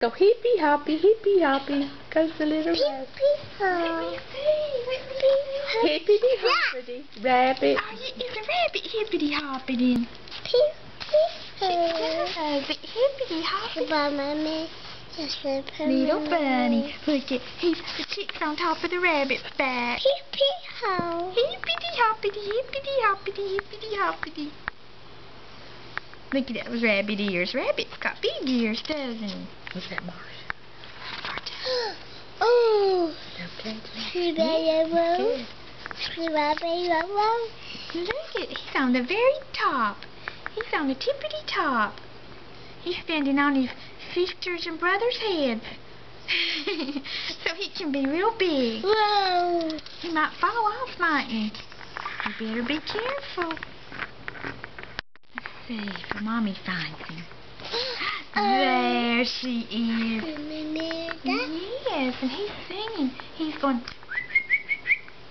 Go hippy hoppy, goes the little rabbit. Hippity hoppity, rabbit. Oh, it's a rabbit hippity hoppity. Hippity hoppity. Little bunny. Look at the chick's on top of the rabbit's back. Hippity hoppity, hippity hoppity, hippity hoppity. Look at those rabbit ears. Rabbit's got big ears, doesn't he? What's that, Mars? Oh! Okay. Good. Look at, he's on the very top. He's on the tippity top. He's standing on his sister's and brother's heads. So he can be real big. Whoa! He might fall off, mightn't he? You better be careful. Let's see if Mommy finds him. There she is. Yes, and he's singing. He's going...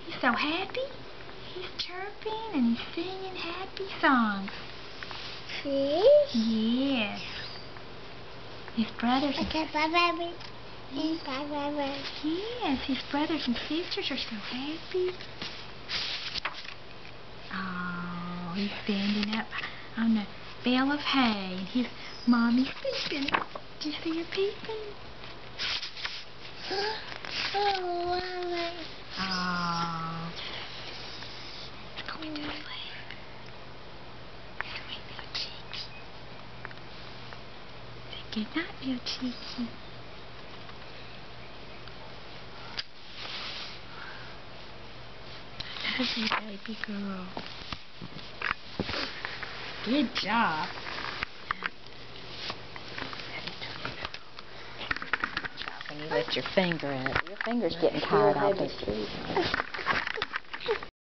He's so happy. He's chirping and he's singing happy songs. Yes. His brothers and... Yes, his brothers and sisters are so happy. Oh, he's standing up on the bale of hay and his Mommy's peeping. Do you see her peeping? Oh. It's going to sleep. Sweet little cheeky. Say good night, little cheeky. Lovely baby girl. Good job. When you lift your finger up, your finger's getting tired out there.